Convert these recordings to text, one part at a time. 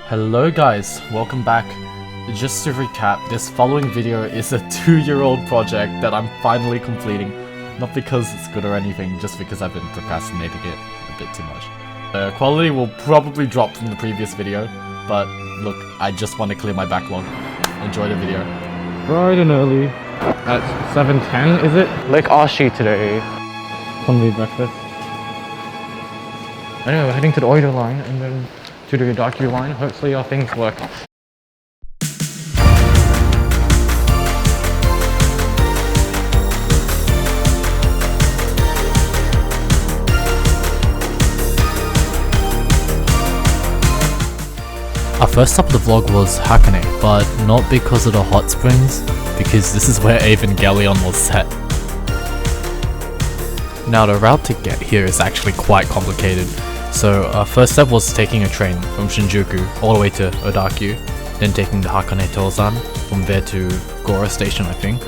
Hello guys, welcome back. Just to recap, this following video is a 2-year-old project that I'm finally completing. Not because it's good or anything, just because I've been procrastinating it a bit too much. The quality will probably drop from the previous video, but look, I just want to clear my backlog. Enjoy the video. Bright and early. At 7:10, is it? Lake Ashi today. Sunday breakfast. Anyway, we're heading to the Oido line and then to the Yodaku line. Hopefully our things work. Our first stop of the vlog was Hakone, but not because of the hot springs, because this is where Evangelion was set. Now the route to get here is actually quite complicated, so our first step was taking a train from Shinjuku all the way to Odaku, then taking the Hakone Tozan from there to Goro Station I think,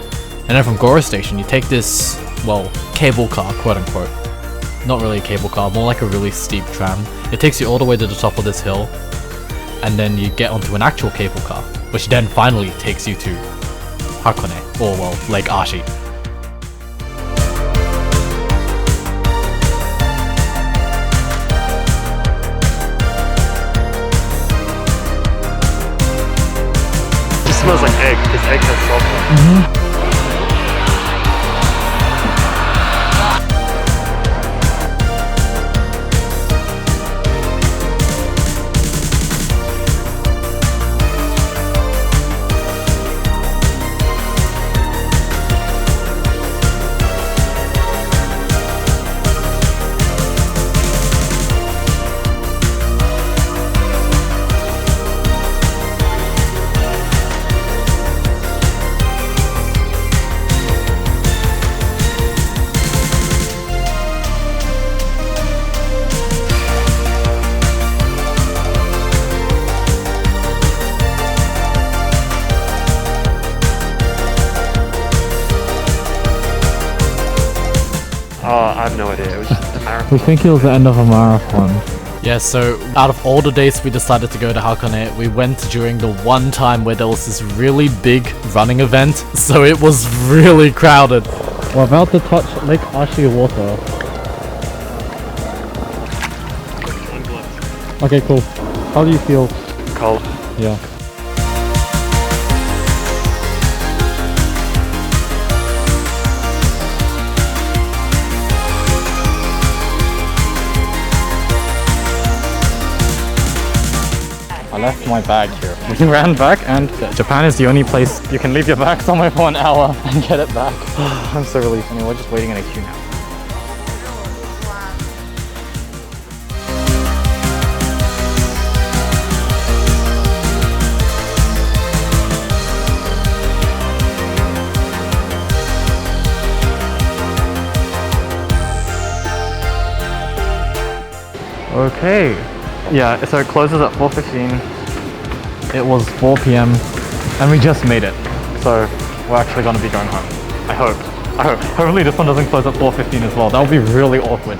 and then from Goro Station you take this, well, cable car quote unquote. Not really a cable car, more like a really steep tram. It takes you all the way to the top of this hill, and then you get onto an actual cable car, which then finally takes you to Hakone, or well, Lake Ashi. It smells like egg, because egg has salt. I have no idea, it was just a marathon. We think it was the end of a marathon. Yeah, so out of all the days we decided to go to Hakone, we went during the one time where there was this really big running event, so it was really crowded. We're about to touch Lake Ashi water. Okay, cool. How do you feel? Cold. Yeah. I left my bag here. We ran back, and Japan is the only place you can leave your bag somewhere for an hour and get it back. I'm so relieved. I mean, we're just waiting in a queue now. Okay. Yeah, so it closes at 4:15. It was 4 PM and we just made it. So we're actually gonna be going home. I hope. Hopefully this one doesn't close at 4:15 as well. That would be really awkward.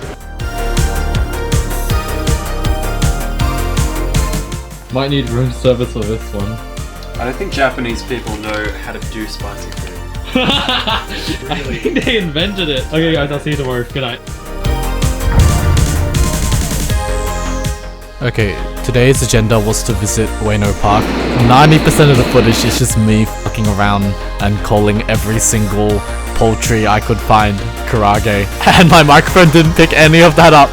Might need room service for this one. I don't think Japanese people know how to do spicy food. I think they invented it. Okay guys, I'll see you tomorrow. Good night. Okay, today's agenda was to visit Ueno Park. 90% of the footage is just me fucking around and calling every single poultry I could find karage, and my microphone didn't pick any of that up.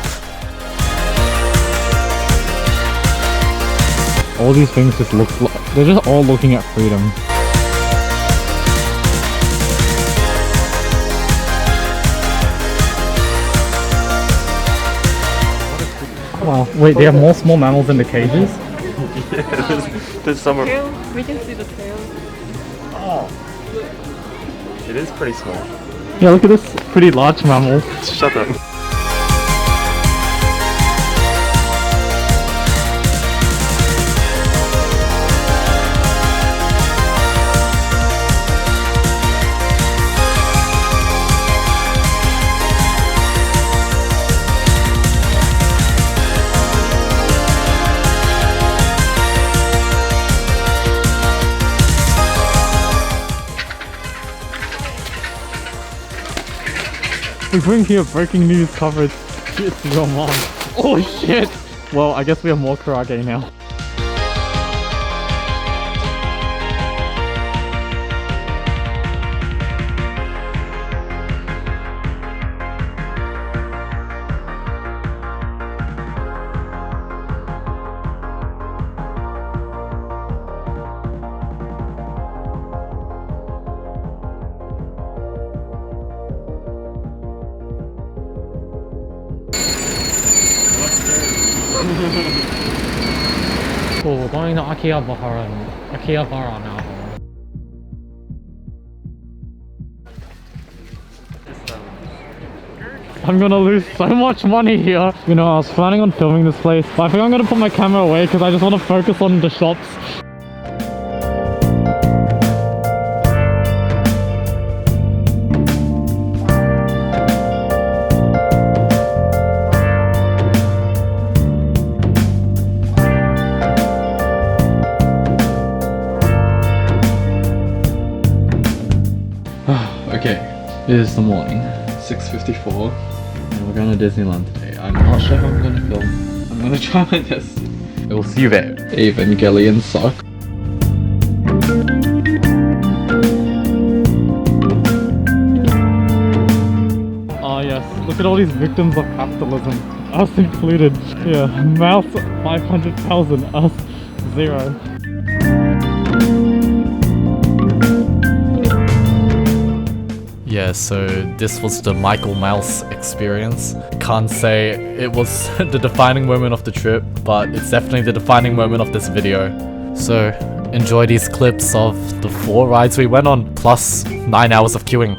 All these things just look like they're just all looking at freedom. Wow, wait, they have more small mammals in the cages? Yeah, there's some. Tail, we can see the tail. Oh. It is pretty small. Yeah, look at this pretty large mammal. Shut up. We bring here breaking news coverage. It's your mom. Oh shit! Well, I guess we have more karage now. Cool, we're going to Akihabara now. I'm gonna lose so much money here. You know, I was planning on filming this place, but I think I'm gonna put my camera away because I just want to focus on the shops. Okay, it is the morning, 6:54, and we're going to Disneyland today. I'm not sure how I'm going to film. I'm going to try my best. I will see you there. Evangelion sock. Oh yes, look at all these victims of capitalism. Us included. Yeah, mouse 500,000, us 0. Yeah, so this was the Michael Mouse experience. Can't say it was the defining moment of the trip, but it's definitely the defining moment of this video. So enjoy these clips of the 4 rides we went on, plus 9 hours of queuing.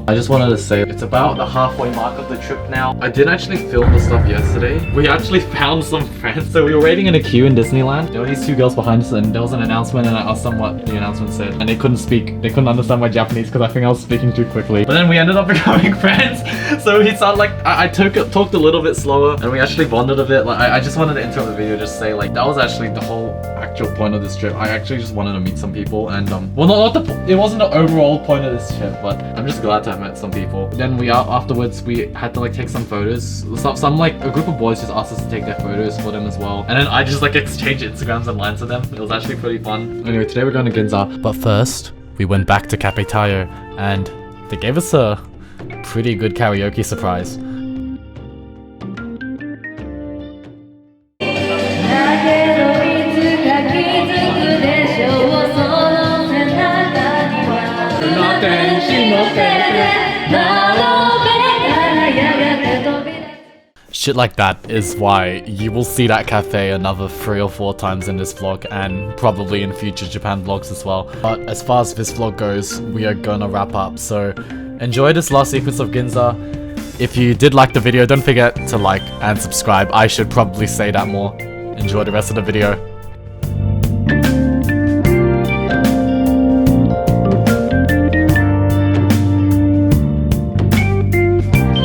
I just wanted to say it's about the halfway mark of the trip now. I didn't actually film the stuff yesterday. We actually found some friends. So we were waiting in a queue in Disneyland. There were these 2 girls behind us and there was an announcement and I asked them what the announcement said. And they couldn't speak. They couldn't understand my Japanese because I think I was speaking too quickly. But then we ended up becoming friends. So he sounded like I talked a little bit slower and we actually bonded a bit. Like I just wanted to interrupt the video, just say like that was actually the whole actual point of this trip. I actually just wanted to meet some people and well it wasn't the overall point of this trip, but I'm just glad to have met some people. Then afterwards we had to like take some photos. Some like a group of boys just asked us to take their photos for them as well. And then I just like exchanged Instagrams and lines with them. It was actually pretty fun. Anyway, today we're going to Ginza. But first, we went back to Cafe Tayo and they gave us a pretty good karaoke surprise. Shit like that is why you will see that cafe another 3 or 4 times in this vlog and probably in future Japan vlogs as well. But as far as this vlog goes, we are gonna wrap up. So enjoy this last sequence of Ginza. If you did like the video, don't forget to like and subscribe. I should probably say that more. Enjoy the rest of the video.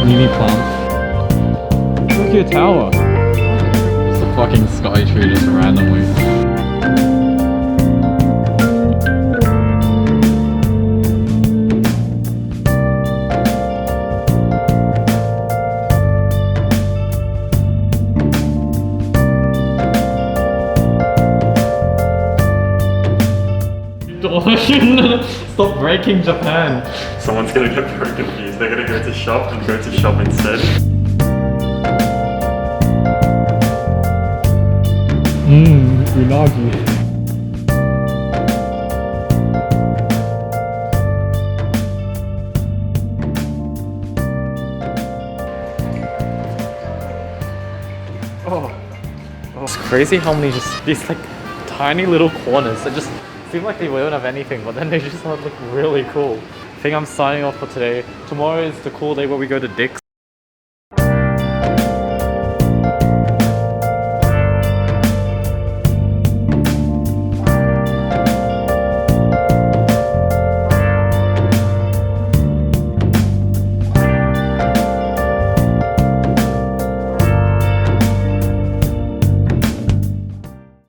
Mini plants. Tokyo Tower. Just a fucking sky tree just randomly. Stop breaking Japan. Someone's gonna get very confused. They're gonna go to shop and go to shop instead. Unagi. It's crazy how many just these like tiny little corners that just seem like they won't have anything, but then they just look really cool. I think I'm signing off for today. Tomorrow is the cool day where we go to Dick's